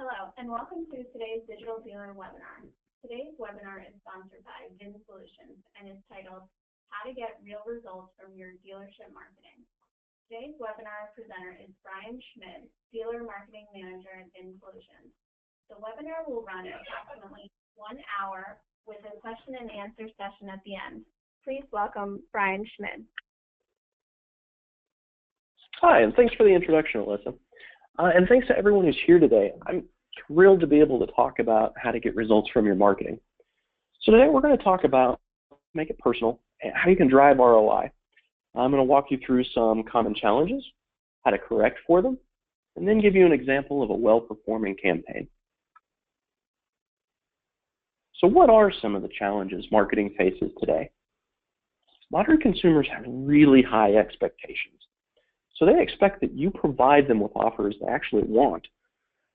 Hello, and welcome to today's Digital Dealer webinar. Today's webinar is sponsored by VinSolutions and is titled, How to Get Real Results from Your Dealership Marketing. Today's webinar presenter is Brian Schmidt, Dealer Marketing Manager at VinSolutions. The webinar will run approximately 1 hour with a question and answer session at the end. Please welcome Brian Schmidt. Hi, and thanks for the introduction, Alyssa. And thanks to everyone who's here today. I'm thrilled to be able to talk about how to get results from your marketing. So today we're going to talk about, make it personal, and how you can drive ROI. I'm going to walk you through some common challenges, how to correct for them, and then give you an example of a well-performing campaign. So what are some of the challenges marketing faces today? Modern consumers have really high expectations. So they expect that you provide them with offers they actually want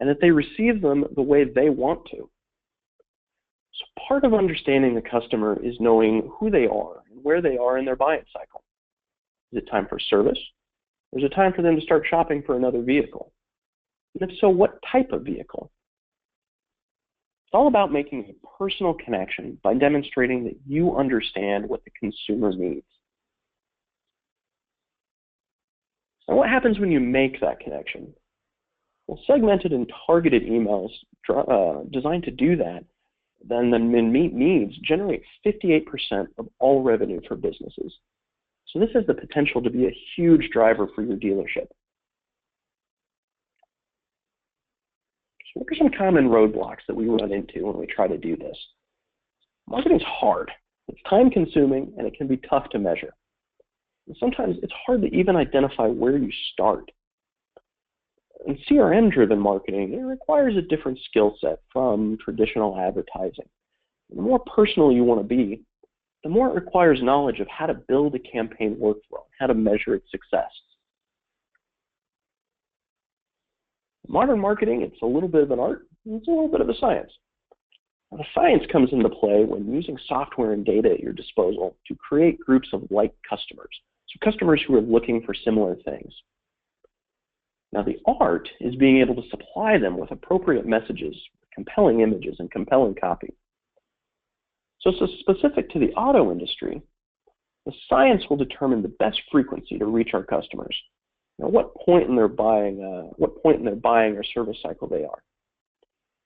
and that they receive them the way they want to. So part of understanding the customer is knowing who they are and where they are in their buying cycle. Is it time for service? Or is it time for them to start shopping for another vehicle? And if so, what type of vehicle? It's all about making a personal connection by demonstrating that you understand what the consumer needs. Now, what happens when you make that connection? Well, segmented and targeted emails designed to do that, then meet needs, generate 58% of all revenue for businesses. So this has the potential to be a huge driver for your dealership. So what are some common roadblocks that we run into when we try to do this? Marketing's hard. It's time-consuming, and it can be tough to measure. And sometimes it's hard to even identify where you start. In CRM-driven marketing, it requires a different skill set from traditional advertising. And the more personal you want to be, the more it requires knowledge of how to build a campaign workflow, how to measure its success. In modern marketing, it's a little bit of an art, and it's a little bit of a science. Now, the science comes into play when using software and data at your disposal to create groups of like customers. So customers who are looking for similar things. Now the art is being able to supply them with appropriate messages, compelling images, and compelling copy. So specific to the auto industry, the science will determine the best frequency to reach our customers. Now what point in their buying or service cycle they are.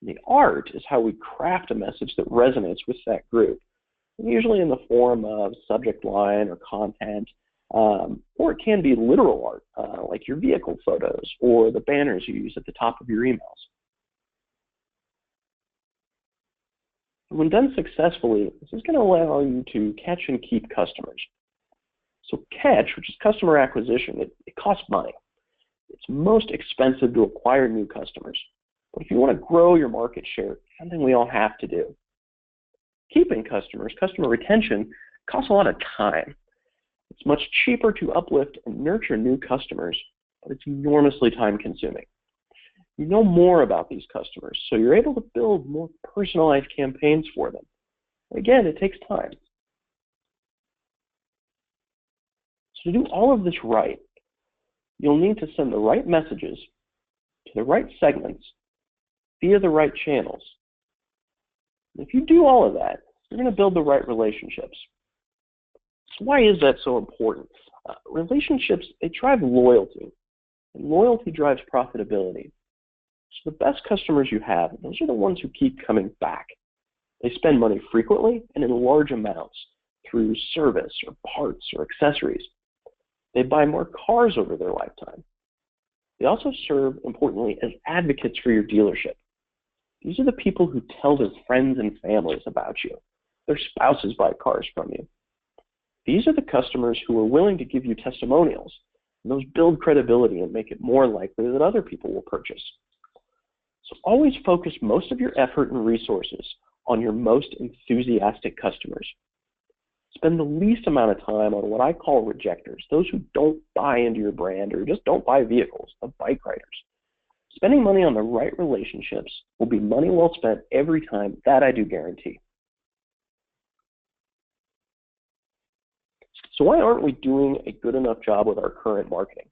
The art is how we craft a message that resonates with that group, usually in the form of subject line or content, or it can be literal art, like your vehicle photos or the banners you use at the top of your emails. When done successfully, this is going to allow you to catch and keep customers. So catch, which is customer acquisition, it costs money. It's most expensive to acquire new customers. But if you want to grow your market share, it's something we all have to do. Keeping customers, customer retention, costs a lot of time. It's much cheaper to uplift and nurture new customers, but it's enormously time-consuming. You know more about these customers, so you're able to build more personalized campaigns for them. Again, it takes time. So to do all of this right, you'll need to send the right messages to the right segments via the right channels. And if you do all of that, you're going to build the right relationships. So why is that so important? Relationships, they drive loyalty, and loyalty drives profitability. So the best customers you have, those are the ones who keep coming back. They spend money frequently and in large amounts through service or parts or accessories. They buy more cars over their lifetime. They also serve, importantly, as advocates for your dealership. These are the people who tell their friends and families about you. Their spouses buy cars from you. These are the customers who are willing to give you testimonials. And those build credibility and make it more likely that other people will purchase. So always focus most of your effort and resources on your most enthusiastic customers. Spend the least amount of time on what I call rejectors, those who don't buy into your brand or just don't buy vehicles, the bike riders. Spending money on the right relationships will be money well spent every time, that I do guarantee. So why aren't we doing a good enough job with our current marketing?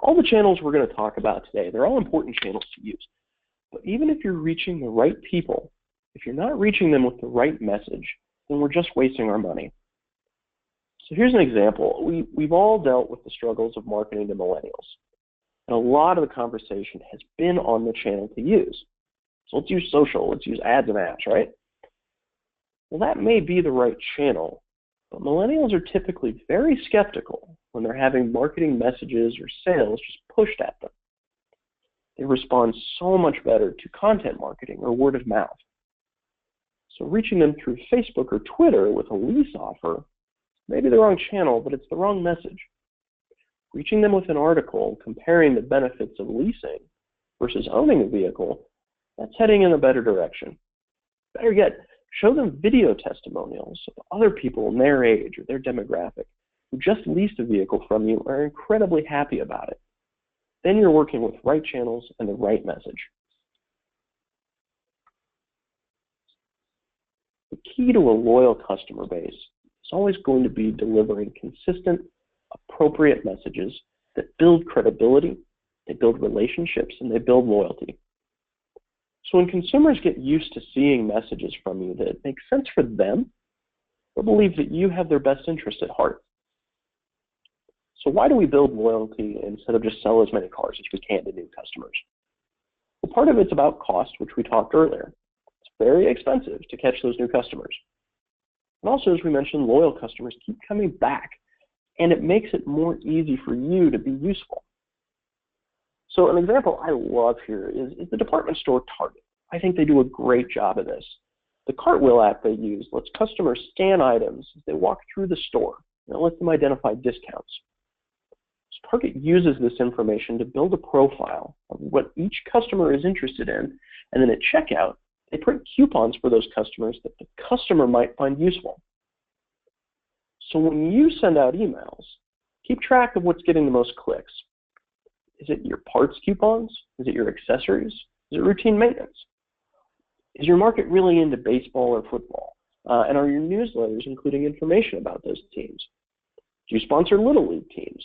All the channels we're going to talk about today, they're all important channels to use. But even if you're reaching the right people, if you're not reaching them with the right message, then we're just wasting our money. So here's an example. We've all dealt with the struggles of marketing to millennials. And a lot of the conversation has been on the channel to use. So let's use social, let's use ads and apps, right? Well, that may be the right channel, but millennials are typically very skeptical when they're having marketing messages or sales just pushed at them. They respond so much better to content marketing or word of mouth. So reaching them through Facebook or Twitter with a lease offer may be the wrong channel, but it's the wrong message. Reaching them with an article comparing the benefits of leasing versus owning a vehicle, that's heading in a better direction. Better yet, show them video testimonials of other people in their age or their demographic who just leased a vehicle from you and are incredibly happy about it. Then you're working with right channels and the right message. The key to a loyal customer base is always going to be delivering consistent, appropriate messages that build credibility, they build relationships, and they build loyalty. So when consumers get used to seeing messages from you that make sense for them, they'll believe that you have their best interest at heart. So why do we build loyalty instead of just sell as many cars as we can to new customers? Well, part of it's about cost, which we talked earlier. It's very expensive to catch those new customers. And also, as we mentioned, loyal customers keep coming back, and it makes it more easy for you to be useful. So an example I love here is the department store Target. I think they do a great job of this. The Cartwheel app they use lets customers scan items as they walk through the store, and it lets them identify discounts. So Target uses this information to build a profile of what each customer is interested in, and then at checkout, they print coupons for those customers that the customer might find useful. So when you send out emails, keep track of what's getting the most clicks. Is it your parts coupons? Is it your accessories? Is it routine maintenance? Is your market really into baseball or football? And are your newsletters including information about those teams? Do you sponsor Little League teams?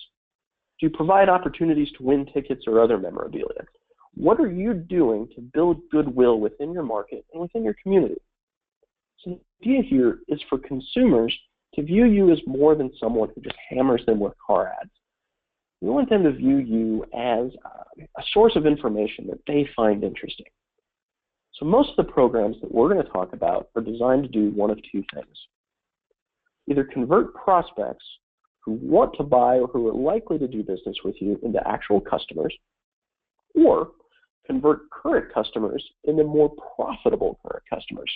Do you provide opportunities to win tickets or other memorabilia? What are you doing to build goodwill within your market and within your community? So the idea here is for consumers to view you as more than someone who just hammers them with car ads. We want them to view you as a source of information that they find interesting. So most of the programs that we're going to talk about are designed to do one of two things. Either convert prospects who want to buy or who are likely to do business with you into actual customers, or convert current customers into more profitable current customers.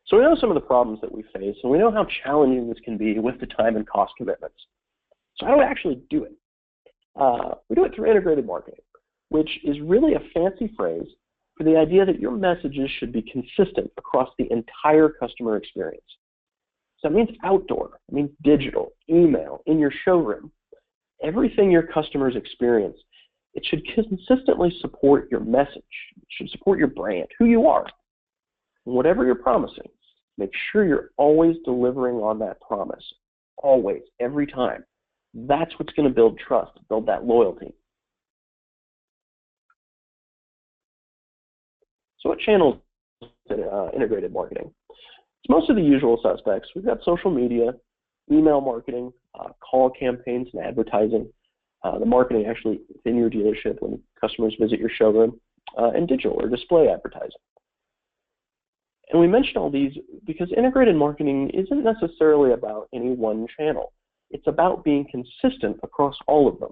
So we know some of the problems that we face, and we know how challenging this can be with the time and cost commitments. So how do we actually do it? We do it through integrated marketing, which is really a fancy phrase for the idea that your messages should be consistent across the entire customer experience. So that means outdoor, it means digital, email, in your showroom. Everything your customers experience, it should consistently support your message. It should support your brand, who you are. And whatever you're promising, make sure you're always delivering on that promise. Always, every time. That's what's going to build trust, build that loyalty. So what channels is integrated marketing? It's most of the usual suspects. We've got social media, email marketing, call campaigns and advertising, the marketing actually within your dealership when customers visit your showroom, and digital or display advertising. And we mention all these because integrated marketing isn't necessarily about any one channel. It's about being consistent across all of them.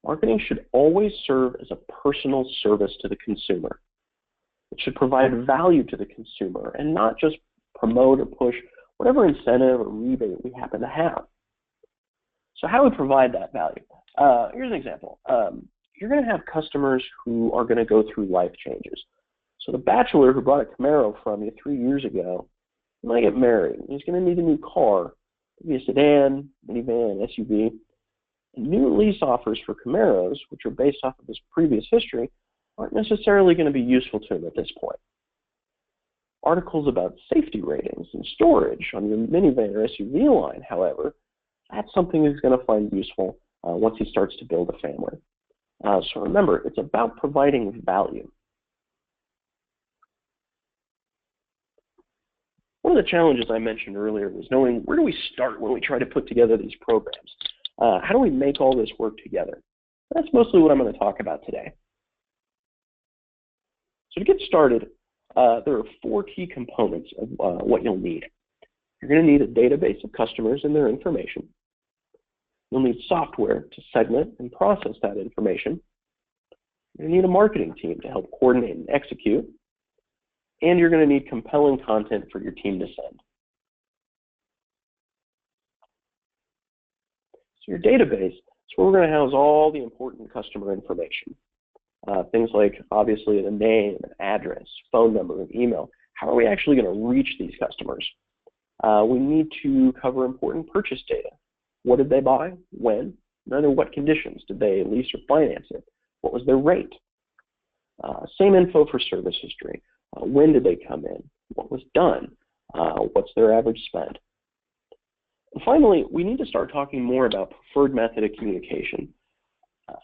Marketing should always serve as a personal service to the consumer. It should provide value to the consumer and not just promote or push whatever incentive or rebate we happen to have. So how do we provide that value? Here's an example. You're going to have customers who are going to go through life changes. So the bachelor who bought a Camaro from you 3 years ago, he might get married. He's going to need a new car, maybe a sedan, minivan, SUV. And new lease offers for Camaros, which are based off of his previous history, aren't necessarily going to be useful to him at this point. Articles about safety ratings and storage on your minivan or SUV line, however, That's something he's going to find useful once he starts to build a family. So remember, it's about providing value. One of the challenges I mentioned earlier was knowing where do we start when we try to put together these programs? How do we make all this work together? That's mostly what I'm going to talk about today. So to get started, there are 4 key components of what you'll need. You're going to need a database of customers and their information. You'll need software to segment and process that information. You're going to need a marketing team to help coordinate and execute. And you're going to need compelling content for your team to send. So your database is where we're going to house all the important customer information. Things like, obviously, the name, an address, phone number, and email. How are we actually going to reach these customers? We need to cover important purchase data. What did they buy? When? And under what conditions? Did they lease or finance it? What was their rate? Same info for service history. When did they come in? What was done? What's their average spend? And finally, we need to start talking more about preferred method of communication.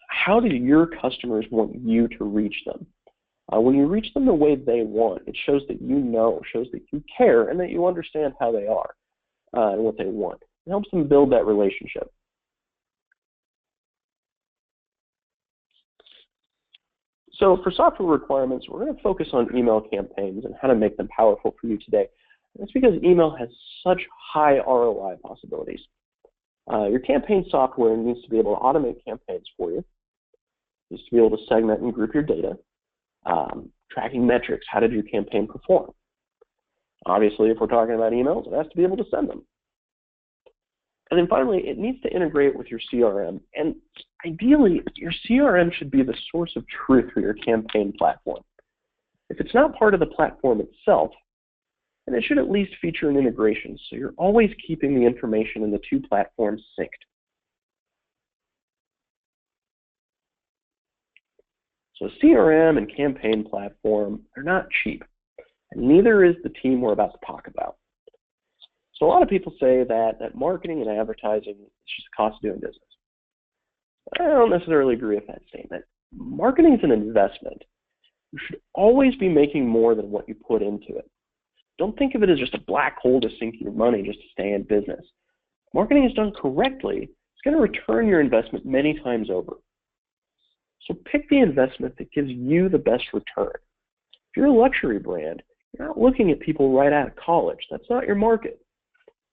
How do your customers want you to reach them? When you reach them the way they want, it shows that you know, shows that you care, and that you understand how they are and what they want. It helps them build that relationship. So for software requirements, we're going to focus on email campaigns and how to make them powerful for you today. That's because email has such high ROI possibilities. Your campaign software needs to be able to automate campaigns for you. It needs to be able to segment and group your data. Tracking metrics, how did your campaign perform? Obviously, if we're talking about emails, it has to be able to send them. And then finally, it needs to integrate with your CRM. And ideally, your CRM should be the source of truth for your campaign platform. If it's not part of the platform itself, then it should at least feature an integration, so you're always keeping the information in the 2 platforms synced. So CRM and campaign platform, they're not cheap, and neither is the team we're about to talk about. So a lot of people say that marketing and advertising is just the cost of doing business. I don't necessarily agree with that statement. Marketing is an investment. You should always be making more than what you put into it. Don't think of it as just a black hole to sink your money just to stay in business. Marketing is done correctly, it's going to return your investment many times over. So pick the investment that gives you the best return. If you're a luxury brand, you're not looking at people right out of college. That's not your market.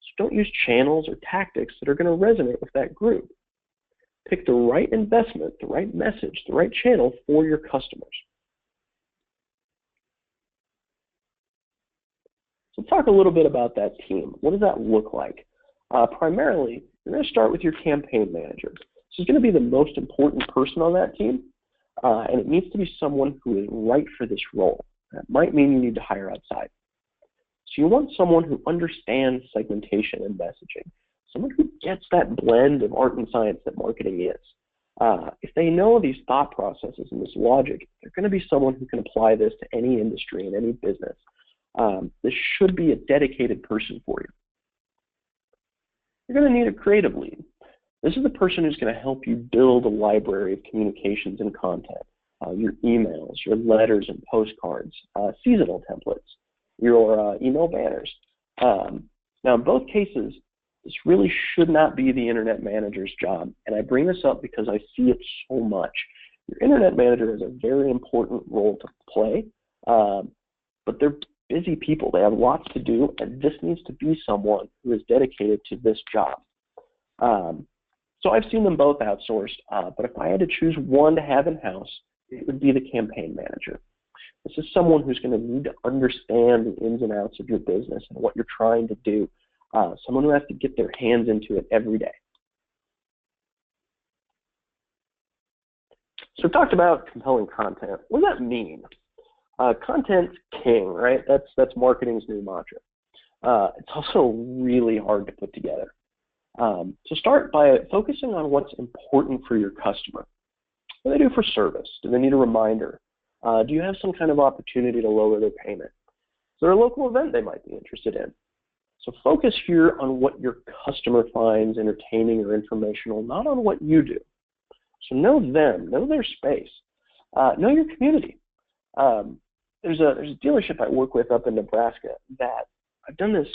So don't use channels or tactics that are going to resonate with that group. Pick the right investment, the right message, the right channel for your customers. So talk a little bit about that team. What does that look like? Primarily, you're going to start with your campaign manager. This is going to be the most important person on that team, and it needs to be someone who is right for this role. That might mean you need to hire outside. So you want someone who understands segmentation and messaging, someone who gets that blend of art and science that marketing is. If they know these thought processes and this logic, they're going to be someone who can apply this to any industry and any business. This should be a dedicated person for you. You're going to need a creative lead. This is the person who's going to help you build a library of communications and content, your emails, your letters and postcards, seasonal templates, your email banners. Now, in both cases, this really should not be the internet manager's job, and I bring this up because I see it so much. Your internet manager has a very important role to play, but they're busy people. They have lots to do, and this needs to be someone who is dedicated to this job. So I've seen them both outsourced, but if I had to choose one to have in-house, it would be the campaign manager. This is someone who's going to need to understand the ins and outs of your business and what you're trying to do. Someone who has to get their hands into it every day. So we talked about compelling content. What does that mean? Content's king, right? That's marketing's new mantra. It's also really hard to put together. So start by focusing on what's important for your customer. What do they do for service? Do they need a reminder? Do you have some kind of opportunity to lower their payment? Is there a local event they might be interested in? So focus here on what your customer finds entertaining or informational, not on what you do. So know them, know their space, know your community. There's a dealership I work with up in Nebraska that I've done this,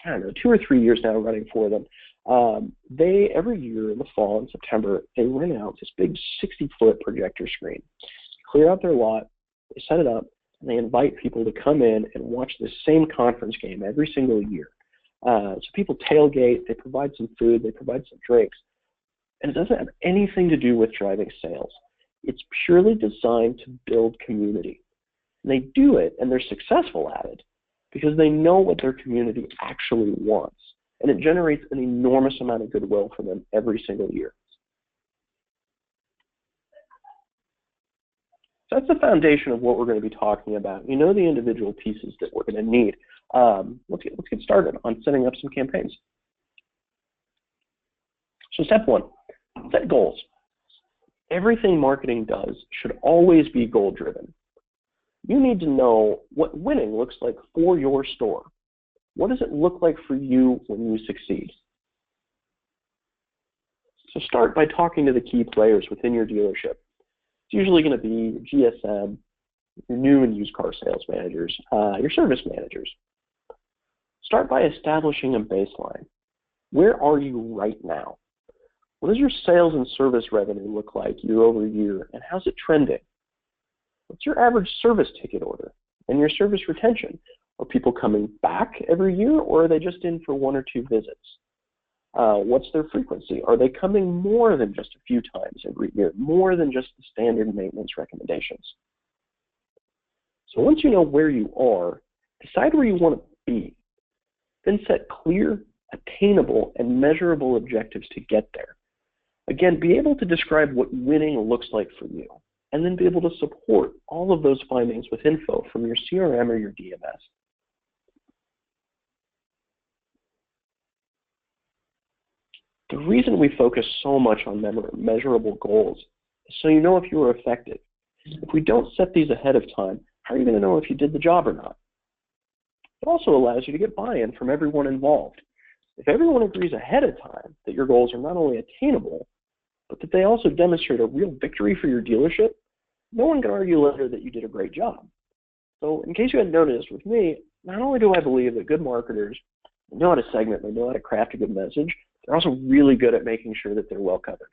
I don't know, 2 or 3 years now running for them. They, every year in the fall in September, they rent out this big 60-foot projector screen, clear out their lot, they set it up, and they invite people to come in and watch the same conference game every single year. So people tailgate, they provide some food, they provide some drinks, and it doesn't have anything to do with driving sales. It's purely designed to build community. And they do it, and they're successful at it, because they know what their community actually wants. And it generates an enormous amount of goodwill for them every single year. So that's the foundation of what we're going to be talking about. You know the individual pieces that we're going to need. Let's get started on setting up some campaigns. So step 1, set goals. Everything marketing does should always be goal-driven. You need to know what winning looks like for your store. What does it look like for you when you succeed? So start by talking to the key players within your dealership. It's usually going to be your GSM, your new and used car sales managers, your service managers. Start by establishing a baseline. Where are you right now? What does your sales and service revenue look like year over year, and how's it trending? What's your average service ticket order and your service retention? Are people coming back every year, or are they just in for 1 or 2 visits? What's their frequency? Are they coming more than just a few times every year, more than just the standard maintenance recommendations? So once you know where you are, decide where you want to be. Then set clear, attainable, and measurable objectives to get there. Again, be able to describe what winning looks like for you, and then be able to support all of those findings with info from your CRM or your DMS. The reason we focus so much on measurable goals is so you know if you are effective. If we don't set these ahead of time, how are you going to know if you did the job or not? It also allows you to get buy-in from everyone involved. If everyone agrees ahead of time that your goals are not only attainable, but that they also demonstrate a real victory for your dealership, no one can argue later that you did a great job. So in case you hadn't noticed with me, not only do I believe that good marketers know how to segment, they know how to craft a good message, they're also really good at making sure that they're well covered.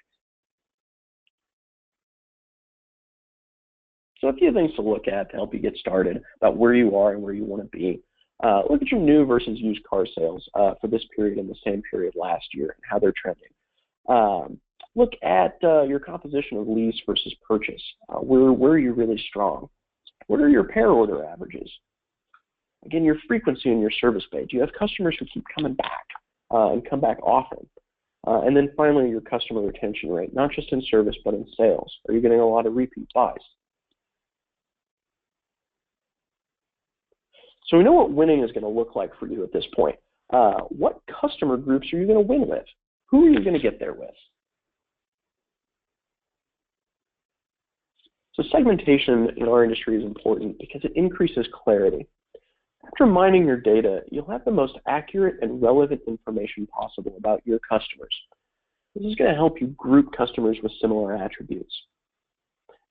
So a few things to look at to help you get started about where you are and where you want to be. Look at your new versus used car sales for this period and the same period last year and how they're trending. Look at your composition of lease versus purchase. Where are you really strong? What are your pair order averages? Again, your frequency in your service bay. Do you have customers who keep coming back and come back often? And then finally, your customer retention rate, not just in service but in sales. Are you getting a lot of repeat buys? So we know what winning is going to look like for you at this point. What customer groups are you going to win with? Who are you going to get there with? So segmentation in our industry is important because it increases clarity. After mining your data, you'll have the most accurate and relevant information possible about your customers. This is going to help you group customers with similar attributes.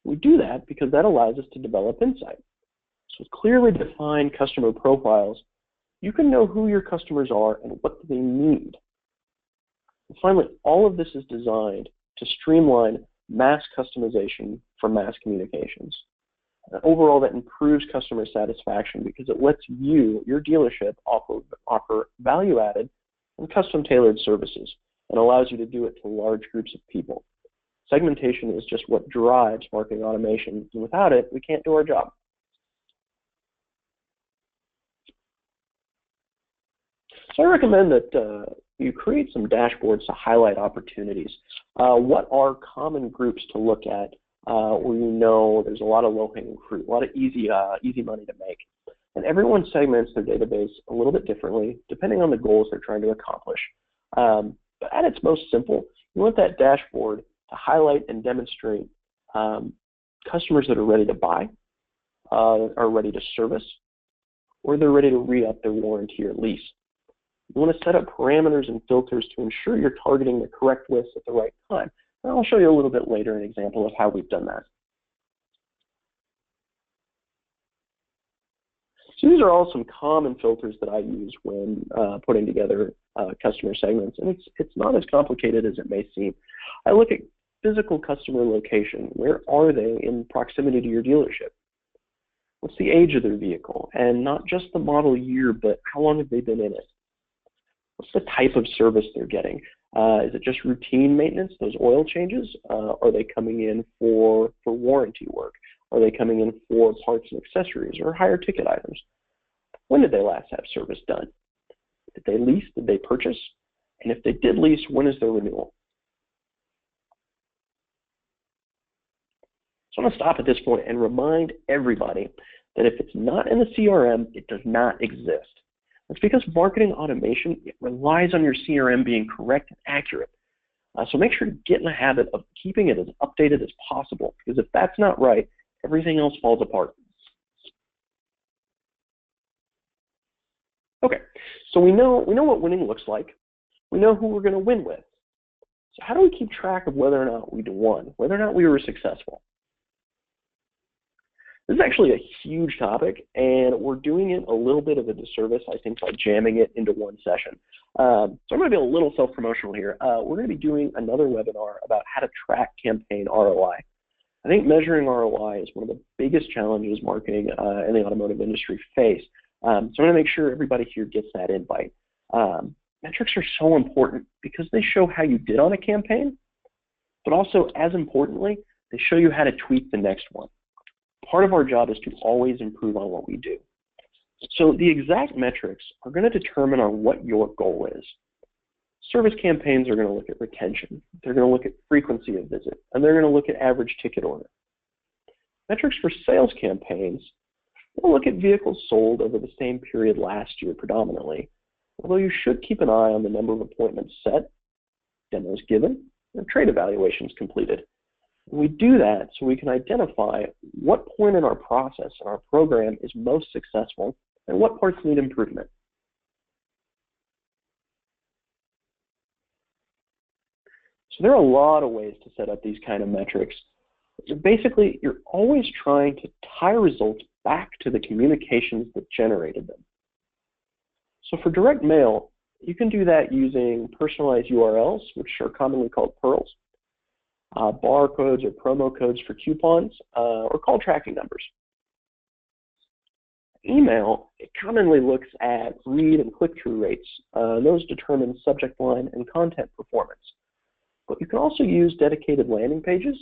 We do that because that allows us to develop insight. So with clearly defined customer profiles, you can know who your customers are and what they need. And finally, all of this is designed to streamline mass customization for mass communications. Overall, that improves customer satisfaction because it lets you, your dealership, offer value-added and custom-tailored services and allows you to do it to large groups of people. Segmentation is just what drives marketing automation, and without it, we can't do our job. So I recommend that you create some dashboards to highlight opportunities. What are common groups to look at where you know there's a lot of low-hanging fruit, a lot of easy money to make? And everyone segments their database a little bit differently depending on the goals they're trying to accomplish. But at its most simple, you want that dashboard to highlight and demonstrate customers that are ready to buy, are ready to service, or they're ready to re-up their warranty or lease. You want to set up parameters and filters to ensure you're targeting the correct lists at the right time. And I'll show you a little bit later an example of how we've done that. So these are all some common filters that I use when putting together customer segments, and it's not as complicated as it may seem. I look at physical customer location. Where are they in proximity to your dealership? What's the age of their vehicle? And not just the model year, but how long have they been in it? What's the type of service they're getting? Is it just routine maintenance, those oil changes? Are they coming in for warranty work? Are they coming in for parts and accessories or higher ticket items? When did they last have service done? Did they lease? Did they purchase? And if they did lease, when is their renewal? So I'm going to stop at this point and remind everybody that if it's not in the CRM, it does not exist. That's because marketing automation, it relies on your CRM being correct and accurate. So make sure to get in the habit of keeping it as updated as possible, because if that's not right, everything else falls apart. Okay, so we know what winning looks like. We know who we're going to win with. So how do we keep track of whether or not we won, whether or not we were successful? This is actually a huge topic, and we're doing it a little bit of a disservice, I think, by jamming it into one session. So I'm going to be a little self-promotional here. We're going to be doing another webinar about how to track campaign ROI. I think measuring ROI is one of the biggest challenges marketing and the automotive industry face. So I'm going to make sure everybody here gets that invite. Metrics are so important because they show how you did on a campaign, but also, as importantly, they show you how to tweak the next one. Part of our job is to always improve on what we do. So the exact metrics are going to determine on what your goal is. Service campaigns are going to look at retention. They're going to look at frequency of visit, and they're going to look at average ticket order. Metrics for sales campaigns will look at vehicles sold over the same period last year predominantly, although you should keep an eye on the number of appointments set, demos given, and trade evaluations completed. We do that so we can identify what point in our process and our program is most successful and what parts need improvement. So there are a lot of ways to set up these kind of metrics. Basically, you're always trying to tie results back to the communications that generated them. So for direct mail, you can do that using personalized URLs, which are commonly called PURLs, barcodes or promo codes for coupons, or call tracking numbers. Email, it commonly looks at read and click-through rates. Those determine subject line and content performance. But you can also use dedicated landing pages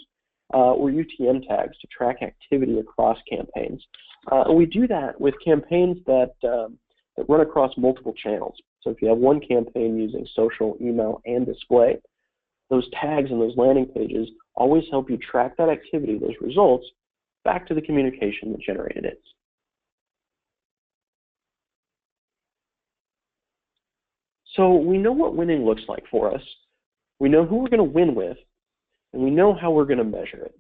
or UTM tags to track activity across campaigns. And we do that with campaigns that run across multiple channels. So if you have one campaign using social, email, and display, those tags and those landing pages always help you track that activity, those results, back to the communication that generated it. So we know what winning looks like for us. We know who we're going to win with, and we know how we're going to measure it.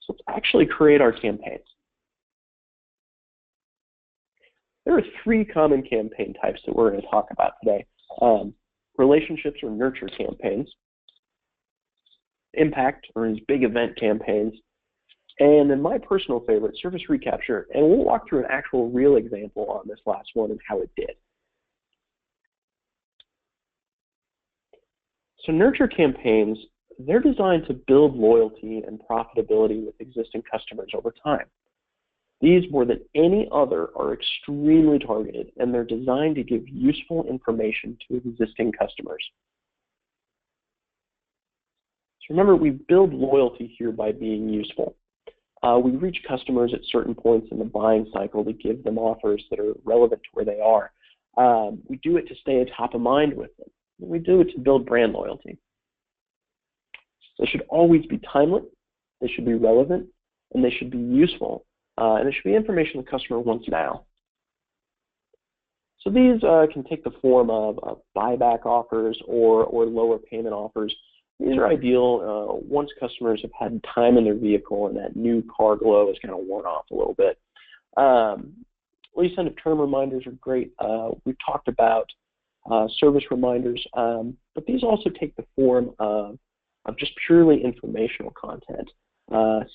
So let's actually create our campaigns. There are three common campaign types that we're going to talk about today. Relationships or nurture campaigns, impact or these big event campaigns, and then my personal favorite, service recapture, and we'll walk through an actual real example on this last one and how it did. So nurture campaigns, they're designed to build loyalty and profitability with existing customers over time. These, more than any other, are extremely targeted, and they're designed to give useful information to existing customers. So remember, we build loyalty here by being useful. We reach customers at certain points in the buying cycle to give them offers that are relevant to where they are. We do it to stay top of mind with them. We do it to build brand loyalty. They should always be timely, they should be relevant, and they should be useful. And it should be information the customer wants now. So these can take the form of buyback offers or lower payment offers. These are ideal once customers have had time in their vehicle and that new car glow has kind of worn off a little bit. Lease end of term reminders are great. We've talked about service reminders, but these also take the form of just purely informational content.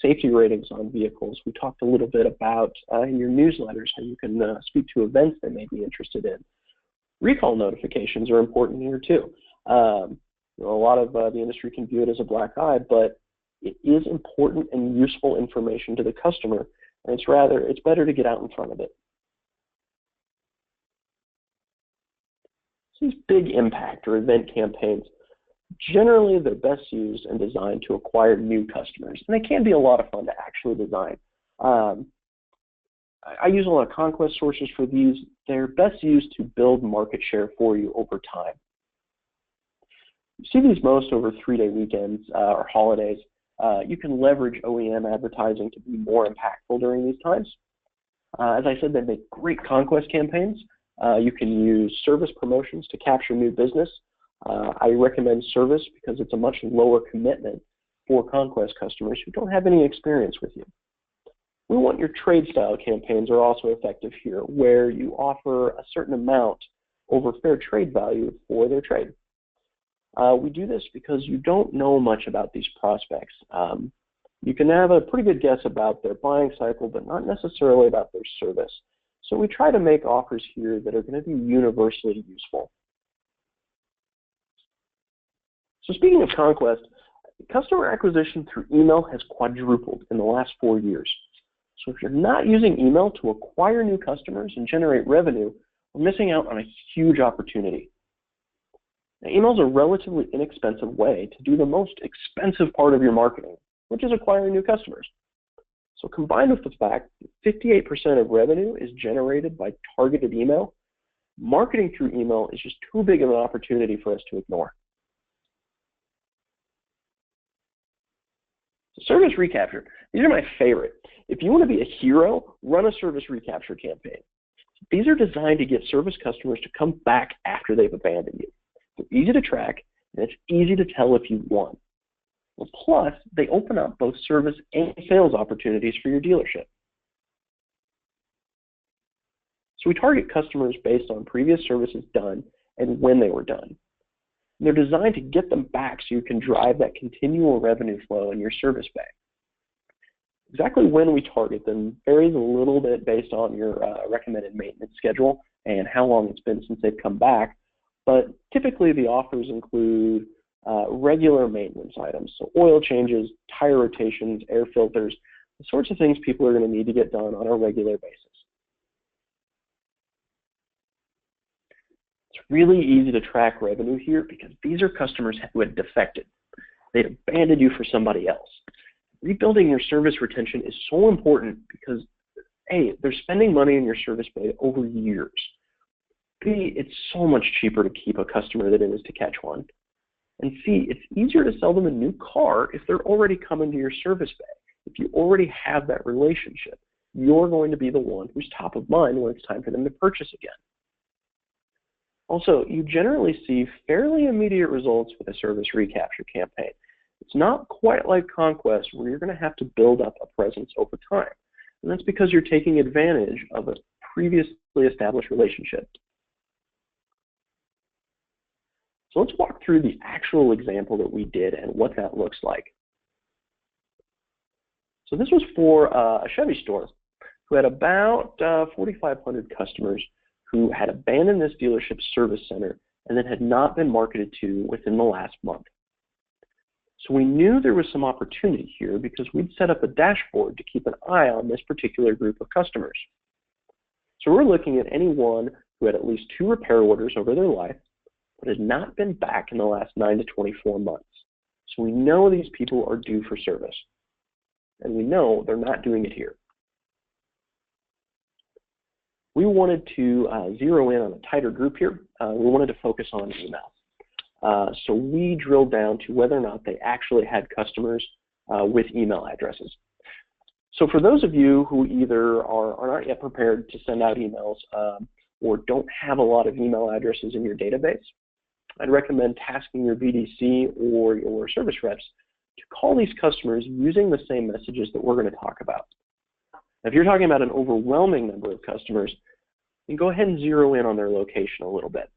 Safety ratings on vehicles. We talked a little bit about in your newsletters how you can speak to events they may be interested in. Recall notifications are important here too. A lot of the industry can view it as a black eye, but it is important and useful information to the customer, and it's better to get out in front of it. These big impact or event campaigns, generally they're best used and designed to acquire new customers, and they can be a lot of fun to actually design. I use a lot of conquest sources for these. They're best used to build market share for you over time. You see these most over 3-day weekends or holidays. You can leverage OEM advertising to be more impactful during these times. As I said, they make great conquest campaigns. You can use service promotions to capture new business. I recommend service because it's a much lower commitment for conquest customers who don't have any experience with you. We want your trade style campaigns are also effective here, where you offer a certain amount over fair trade value for their trade. We do this because you don't know much about these prospects. You can have a pretty good guess about their buying cycle, but not necessarily about their service. So we try to make offers here that are going to be universally useful. So speaking of conquest, customer acquisition through email has quadrupled in the last 4 years. So if you're not using email to acquire new customers and generate revenue, we're missing out on a huge opportunity. Now, email is a relatively inexpensive way to do the most expensive part of your marketing, which is acquiring new customers. So combined with the fact that 58% of revenue is generated by targeted email, marketing through email is just too big of an opportunity for us to ignore. Service recapture. These are my favorite. If you want to be a hero, run a service recapture campaign. These are designed to get service customers to come back after they've abandoned you. They're easy to track, and it's easy to tell if you won. Well, plus, they open up both service and sales opportunities for your dealership. So we target customers based on previous services done and when they were done. And they're designed to get them back so you can drive that continual revenue flow in your service bay. Exactly when we target them varies a little bit based on your recommended maintenance schedule and how long it's been since they've come back, but typically the offers include regular maintenance items, so oil changes, tire rotations, air filters, the sorts of things people are going to need to get done on a regular basis. It's really easy to track revenue here because these are customers who had defected. They'd abandoned you for somebody else. Rebuilding your service retention is so important because A, they're spending money in your service bay over years. B, it's so much cheaper to keep a customer than it is to catch one. And C, it's easier to sell them a new car if they're already coming to your service bay. If you already have that relationship, you're going to be the one who's top of mind when it's time for them to purchase again. Also, you generally see fairly immediate results with a service recapture campaign. It's not quite like conquest where you're going to have to build up a presence over time. And that's because you're taking advantage of a previously established relationship. So let's walk through the actual example that we did and what that looks like. So this was for a Chevy store who had about 4,500 customers who had abandoned this dealership's service center and then had not been marketed to within the last month. So we knew there was some opportunity here because we'd set up a dashboard to keep an eye on this particular group of customers. So we're looking at anyone who had at least 2 repair orders over their life but has not been back in the last 9 to 24 months. So we know these people are due for service. And we know they're not doing it here. We wanted to zero in on a tighter group here. We wanted to focus on email. So we drilled down to whether or not they actually had customers with email addresses. So for those of you who either are not yet prepared to send out emails or don't have a lot of email addresses in your database, I'd recommend tasking your BDC or your service reps to call these customers using the same messages that we're going to talk about. Now, if you're talking about an overwhelming number of customers, then go ahead and zero in on their location a little bit.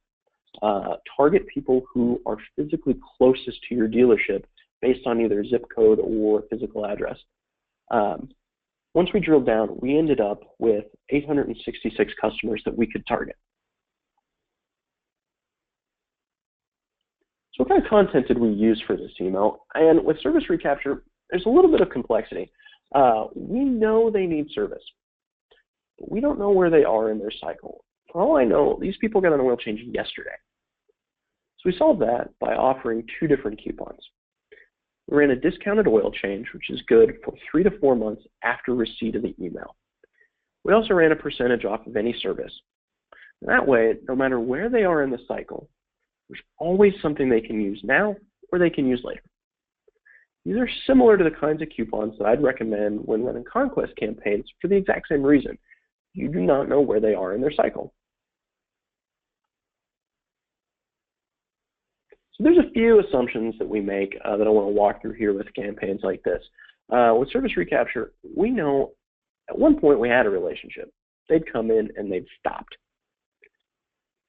Target people who are physically closest to your dealership based on either zip code or physical address. Once we drilled down, we ended up with 866 customers that we could target. So what kind of content did we use for this email? And with service recapture, there's a little bit of complexity. We know they need service, but we don't know where they are in their cycle. For all I know, these people got an oil change yesterday. So we solved that by offering 2 different coupons. We ran a discounted oil change, which is good for 3 to 4 months after receipt of the email. We also ran a percentage off of any service. And that way, no matter where they are in the cycle, there's always something they can use now or they can use later. These are similar to the kinds of coupons that I'd recommend when running conquest campaigns for the exact same reason. You do not know where they are in their cycle. So there's a few assumptions that we make that I want to walk through here with campaigns like this. With service recapture, we know at one point we had a relationship. They'd come in and they'd stopped.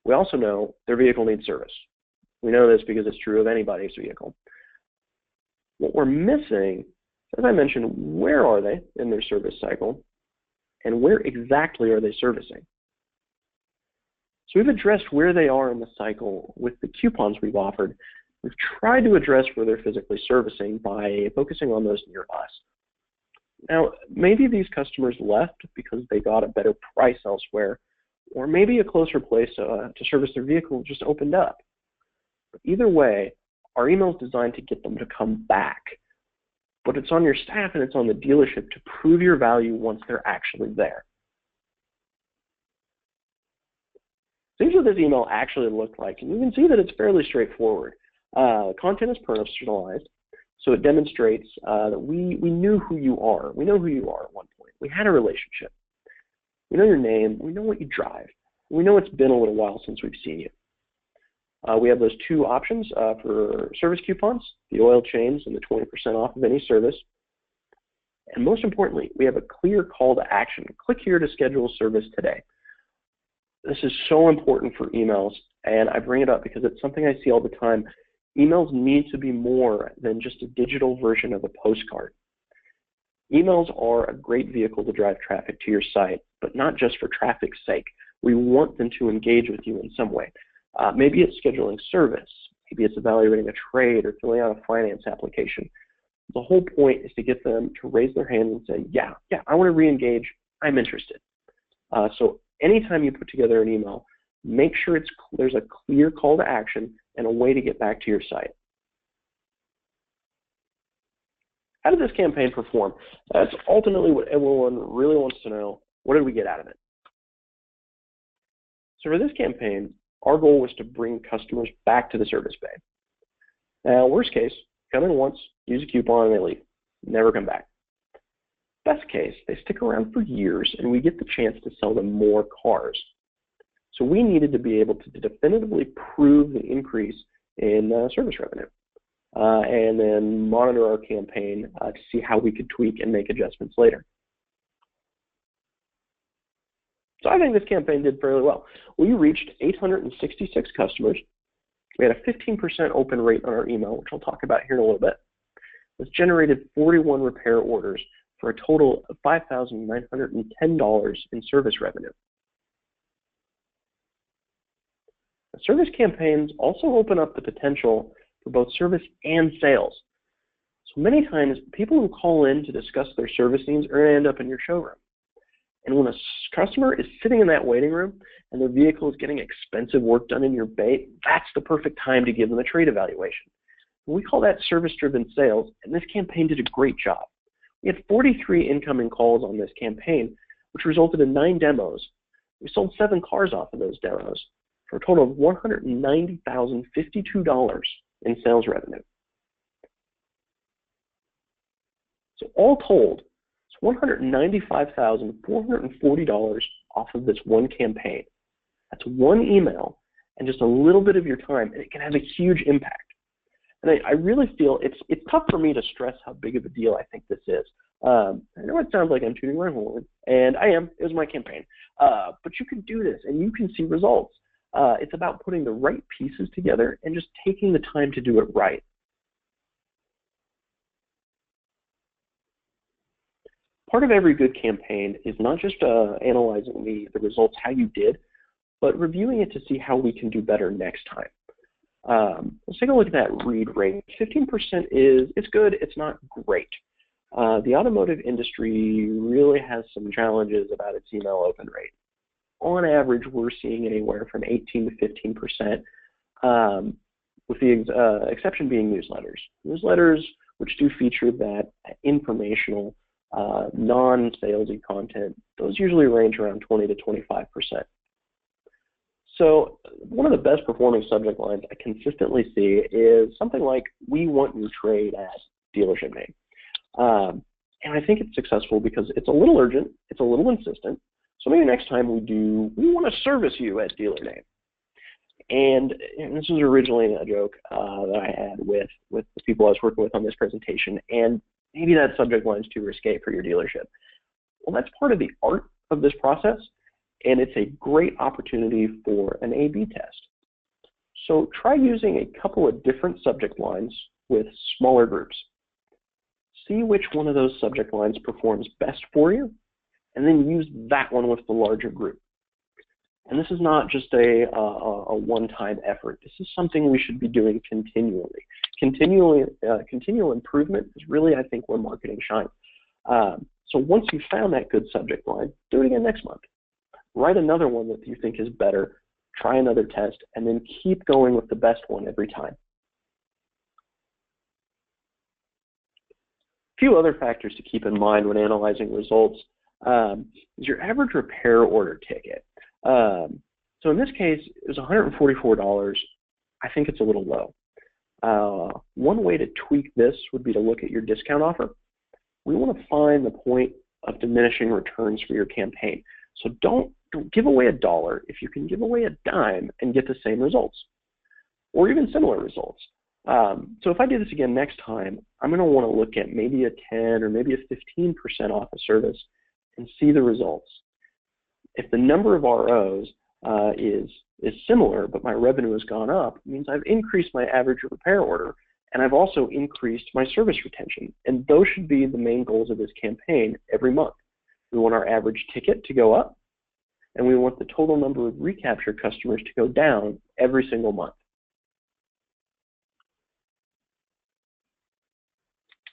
We also know their vehicle needs service. We know this because it's true of anybody's vehicle. What we're missing, as I mentioned, where are they in their service cycle and where exactly are they servicing? So we've addressed where they are in the cycle with the coupons we've offered. We've tried to address where they're physically servicing by focusing on those near us. Now, maybe these customers left because they got a better price elsewhere, or maybe a closer place to service their vehicle just opened up. But either way, our email is designed to get them to come back. But it's on your staff and it's on the dealership to prove your value once they're actually there. So here's what this email actually looked like. And you can see that it's fairly straightforward. Content is personalized, so it demonstrates that we knew who you are. We know who you are at one point. We had a relationship. We know your name. We know what you drive. We know it's been a little while since we've seen you. We have those 2 options for service coupons, the oil change and the 20% off of any service. And most importantly, we have a clear call to action. Click here to schedule service today. This is so important for emails, and I bring it up because it's something I see all the time. Emails need to be more than just a digital version of a postcard. Emails are a great vehicle to drive traffic to your site, but not just for traffic's sake. We want them to engage with you in some way. Maybe it's scheduling service. Maybe it's evaluating a trade or filling out a finance application. The whole point is to get them to raise their hand and say, yeah, I want to re-engage. I'm interested. So anytime you put together an email, make sure there's a clear call to action and a way to get back to your site. How did this campaign perform? That's ultimately what everyone really wants to know. What did we get out of it? So for this campaign, our goal was to bring customers back to the service bay. Now, worst case, come in once, use a coupon, and they leave. Never come back. Best case, they stick around for years, and we get the chance to sell them more cars. So we needed to be able to definitively prove the increase in service revenue, and then monitor our campaign to see how we could tweak and make adjustments later. So I think this campaign did fairly well. We reached 866 customers. We had a 15% open rate on our email, which I'll talk about here in a little bit. This generated 41 repair orders for a total of $5,910 in service revenue. The service campaigns also open up the potential for both service and sales. So many times, people who call in to discuss their service needs are going to end up in your showroom. And when a customer is sitting in that waiting room and their vehicle is getting expensive work done in your bay, that's the perfect time to give them a trade evaluation. We call that service-driven sales, and this campaign did a great job. We had 43 incoming calls on this campaign, which resulted in 9 demos. We sold 7 cars off of those demos for a total of $190,052 in sales revenue. So all told, it's $195,440 off of this one campaign. That's one email and just a little bit of your time, and it can have a huge impact. And I really feel it's tough for me to stress how big of a deal I think this is. I know it sounds like I'm tooting my horn, and I am. It was my campaign. But you can do this, and you can see results. It's about putting the right pieces together and just taking the time to do it right. Part of every good campaign is not just analyzing the results, how you did, but reviewing it to see how we can do better next time. Let's take a look at that read rate. 15% it's good, it's not great. The automotive industry really has some challenges about its email open rate. On average, we're seeing anywhere from 18 to 15%, with the exception being newsletters. Newsletters, which do feature that informational, non-salesy content, those usually range around 20 to 25%. So one of the best performing subject lines I consistently see is something like, "We want your trade at dealership name." And I think it's successful because it's a little urgent, it's a little insistent. So maybe next time we want to service you at dealer name. And this was originally a joke that I had with the people I was working with on this presentation, and maybe that subject line's too risque for your dealership. Well, that's part of the art of this process, and it's a great opportunity for an A/B test. So try using a couple of different subject lines with smaller groups. See which one of those subject lines performs best for you, and then use that one with the larger group. And this is not just a one-time effort. This is something we should be doing continually. Continual improvement is really, I think, where marketing shines. So once you've found that good subject line, do it again next month. Write another one that you think is better, try another test, and then keep going with the best one every time. A few other factors to keep in mind when analyzing results is your average repair order ticket. So in this case, it was $144. I think it's a little low. One way to tweak this would be to look at your discount offer. We want to find the point of diminishing returns for your campaign. So don't give away $1 if you can give away a dime and get the same results, or even similar results. So if I do this again next time, I'm going to want to look at maybe a 10 or maybe a 15% off a service and see the results. If the number of ROs is similar, but my revenue has gone up, it means I've increased my average repair order, and I've also increased my service retention. And those should be the main goals of this campaign every month. We want our average ticket to go up, and we want the total number of recapture customers to go down every single month.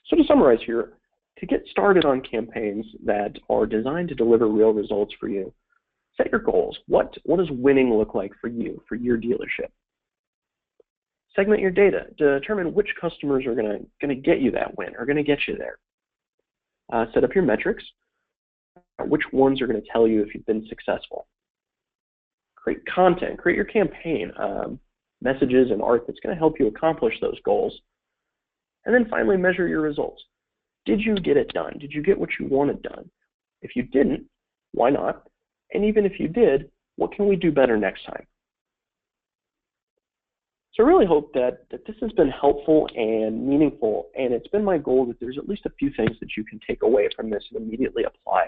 So to summarize here, to get started on campaigns that are designed to deliver real results for you, set your goals. What does winning look like for you, for your dealership? Segment your data. Determine which customers are going to get you that win, are going to get you there. Set up your metrics. Which ones are going to tell you if you've been successful? Create content. Create your campaign, messages and art that's going to help you accomplish those goals. And then finally, measure your results. Did you get it done? Did you get what you wanted done? If you didn't, why not? And even if you did, what can we do better next time? So I really hope that this has been helpful and meaningful, and it's been my goal that there's at least a few things that you can take away from this and immediately apply.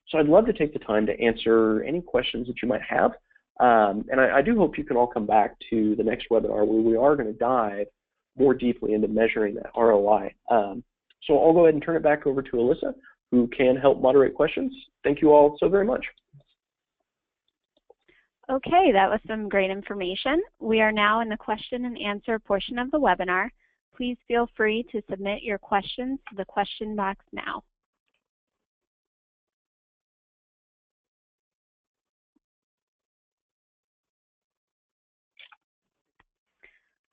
So I'd love to take the time to answer any questions that you might have, and I do hope you can all come back to the next webinar where we are going to dive more deeply into measuring that ROI. So I'll go ahead and turn it back over to Alyssa, who can help moderate questions. Thank you all so very much. Okay, that was some great information. We are now in the question and answer portion of the webinar. Please feel free to submit your questions to the question box now.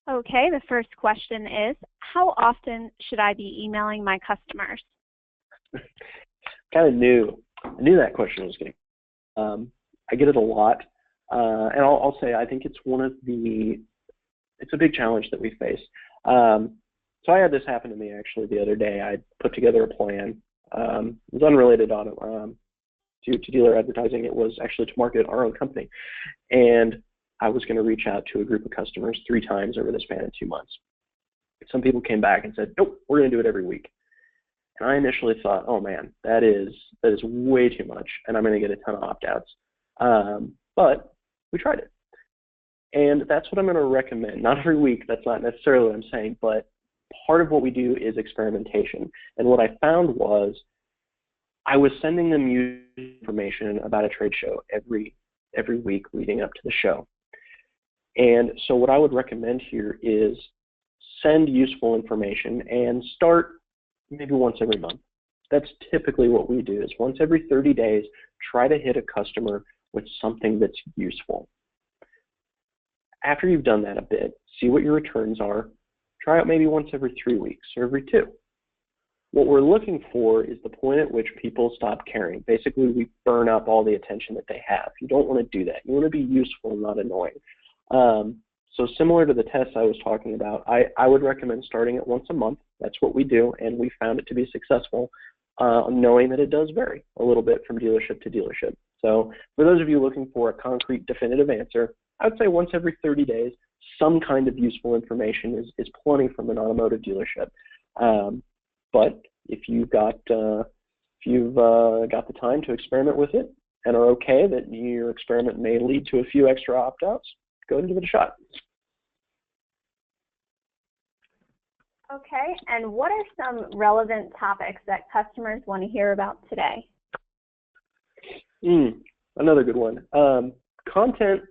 Okay, the first question is, how often should I be emailing my customers? Kind of knew. I knew that question was going to I get it a lot. And I'll say I think it's it's a big challenge that we face. So I had this happen to me actually the other day. I put together a plan. It was unrelated to dealer advertising. It was actually to market our own company. And I was going to reach out to a group of customers 3 times over the span of 2 months. Some people came back and said, nope, we're going to do it every week. And I initially thought, oh man, that is way too much, and I'm going to get a ton of opt-outs. But we tried it. And that's what I'm going to recommend. Not every week, that's not necessarily what I'm saying, but part of what we do is experimentation. And what I found was I was sending them information about a trade show every week leading up to the show. And so what I would recommend here is send useful information and start maybe once every month. That's typically what we do, is once every 30 days, try to hit a customer with something that's useful. After you've done that a bit, see what your returns are. Try out maybe once every 3 weeks or every 2. What we're looking for is the point at which people stop caring. Basically, we burn up all the attention that they have. You don't want to do that. You want to be useful, not annoying. So similar to the tests I was talking about, I would recommend starting it once a month. That's what we do, and we found it to be successful, knowing that it does vary a little bit from dealership to dealership. So for those of you looking for a concrete, definitive answer, I would say once every 30 days, some kind of useful information is plenty from an automotive dealership. But if you've got the time to experiment with it and are okay that your experiment may lead to a few extra opt-outs, go ahead and give it a shot. Okay, and what are some relevant topics that customers want to hear about today? Another good one. Content's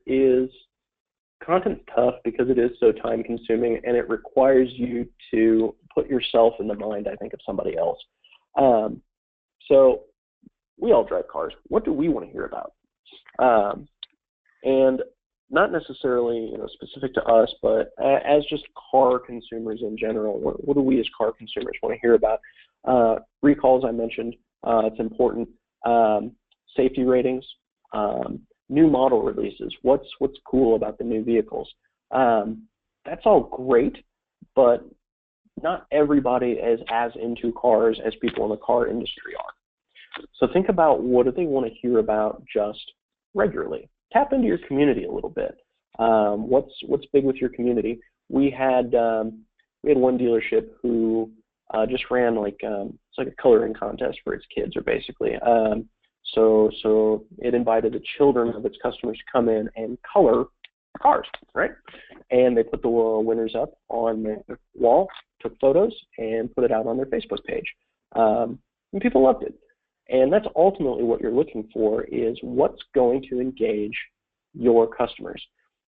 tough because it is so time consuming and it requires you to put yourself in the mind, I think, of somebody else. So we all drive cars. What do we want to hear about? And not necessarily specific to us, but as just car consumers in general, what do we as car consumers want to hear about? Recalls, I mentioned, it's important. Safety ratings, new model releases, what's cool about the new vehicles. That's all great, but not everybody is as into cars as people in the car industry are. So think about what do they want to hear about just regularly. Tap into your community a little bit. What's big with your community? We had one dealership who just ran it's like a coloring contest for its kids, or basically. So it invited the children of its customers to come in and color cars, right? And they put the winners up on the wall, took photos, and put it out on their Facebook page. And people loved it. And that's ultimately what you're looking for, is what's going to engage your customers.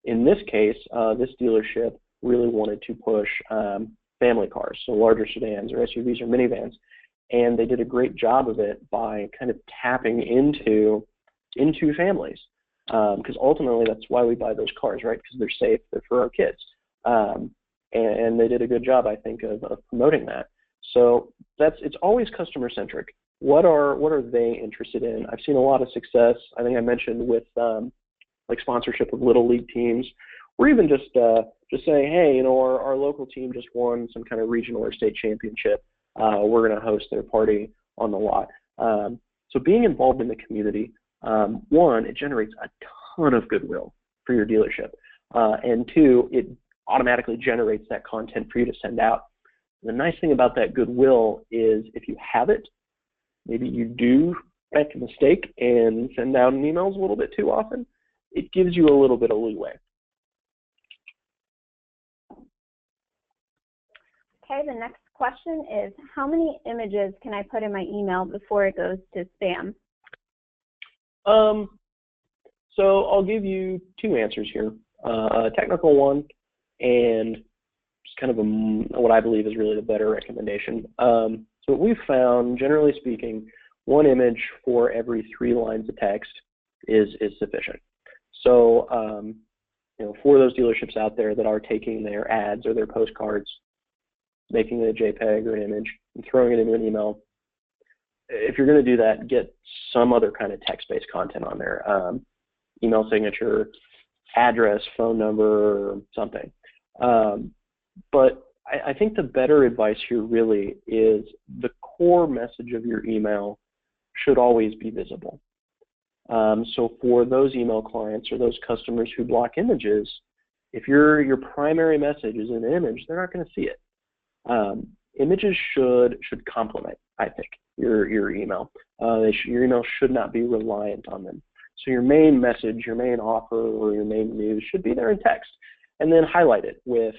In this case, this dealership really wanted to push family cars, so larger sedans or SUVs or minivans. And they did a great job of it by kind of tapping into families, because ultimately that's why we buy those cars, right? Because they're safe, they're for our kids, and they did a good job, I think, of promoting that. So it's always customer centric. What are they interested in? I've seen a lot of success. I think I mentioned with like sponsorship of little league teams, or even just saying, hey, our local team just won some kind of regional or state championship. We're going to host their party on the lot. So being involved in the community, one, it generates a ton of goodwill for your dealership, and two, it automatically generates that content for you to send out. The nice thing about that goodwill is if you have it, maybe you do make a mistake and send out emails a little bit too often, it gives you a little bit of leeway. Okay, the next question is, how many images can I put in my email before it goes to spam? So I'll give you two answers here, a technical one and just kind of what I believe is really the better recommendation. So what we've found, generally speaking, one image for every 3 lines of text is sufficient. So for those dealerships out there that are taking their ads or their postcards, making it a JPEG or an image, and throwing it into an email, if you're going to do that, get some other kind of text-based content on there, email signature, address, phone number, or something. But I think the better advice here really is the core message of your email should always be visible. So for those email clients or those customers who block images, if your primary message is an image, they're not going to see it. Images should complement, I think, your email. Your email should not be reliant on them. So your main message, your main offer, or your main news should be there in text, and then highlight it with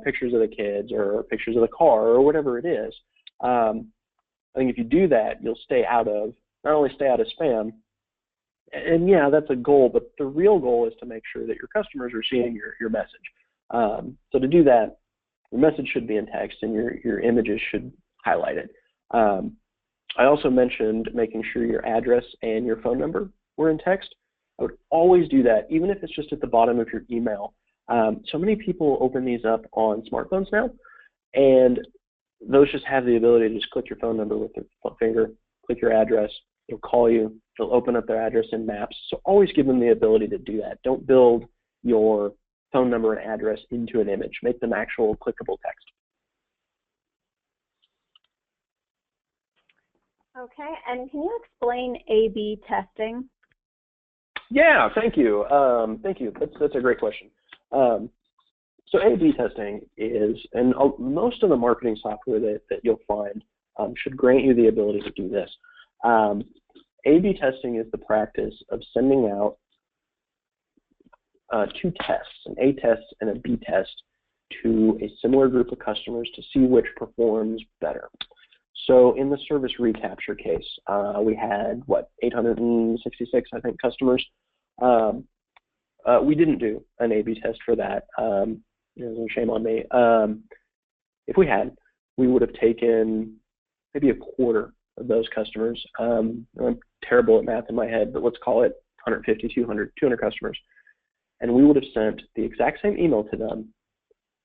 pictures of the kids or pictures of the car or whatever it is. I think if you do that, you'll not only stay out of spam, and yeah, that's a goal, but the real goal is to make sure that your customers are seeing your message. So to do that, your message should be in text and your images should highlight it. I also mentioned making sure your address and your phone number were in text. I would always do that, even if it's just at the bottom of your email. So many people open these up on smartphones now, and those just have the ability to just click your phone number with their finger, click your address, they'll call you, they'll open up their address in Maps. So always give them the ability to do that. Don't build your phone number and address into an image. Make them actual clickable text. Okay, and can you explain A/B testing? Yeah, thank you. Thank you. That's a great question. So A/B testing is, and most of the marketing software that you'll find should grant you the ability to do this. A/B testing is the practice of sending out two tests, an A test and a B test, to a similar group of customers to see which performs better. So in the service recapture case, we had, 866, I think, customers. We didn't do an A/B test for that. Shame on me. If we had, we would have taken maybe a quarter of those customers. I'm terrible at math in my head, but let's call it 150, 200 customers. And we would have sent the exact same email to them,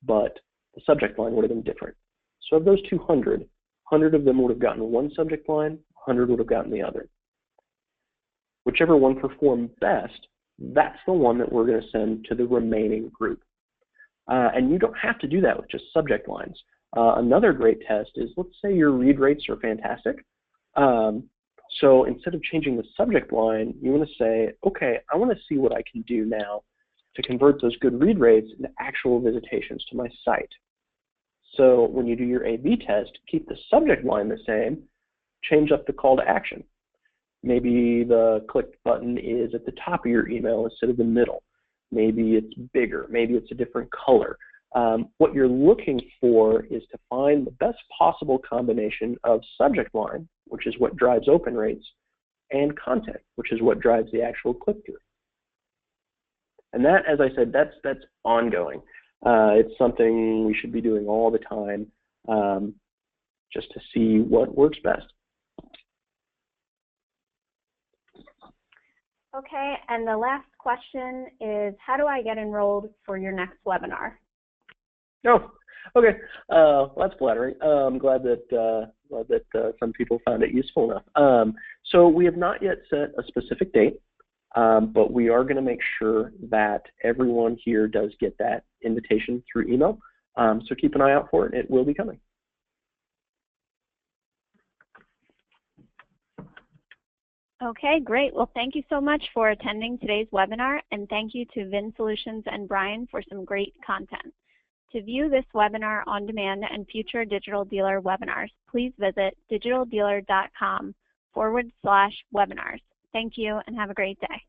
but the subject line would have been different. So of those 200, 100 of them would have gotten one subject line, 100 would have gotten the other. Whichever one performed best, that's the one that we're going to send to the remaining group. And you don't have to do that with just subject lines. Another great test is, let's say your read rates are fantastic. So instead of changing the subject line, you want to say, okay, I want to see what I can do now to convert those good read rates into actual visitations to my site. So when you do your A/B test, keep the subject line the same, change up the call to action. Maybe the click button is at the top of your email instead of the middle. Maybe it's bigger. Maybe it's a different color. What you're looking for is to find the best possible combination of subject line, which is what drives open rates, and content, which is what drives the actual click-through. And that, as I said, that's ongoing. It's something we should be doing all the time just to see what works best. Okay, and the last question is, how do I get enrolled for your next webinar? Oh, okay. Well, that's flattering. I'm glad that some people found it useful enough. So we have not yet set a specific date, but we are going to make sure that everyone here does get that invitation through email. So keep an eye out for it. It will be coming. Okay, great. Well, thank you so much for attending today's webinar, and thank you to VinSolutions and Brian for some great content. To view this webinar on demand and future Digital Dealer webinars, please visit digitaldealer.com/webinars. Thank you and have a great day.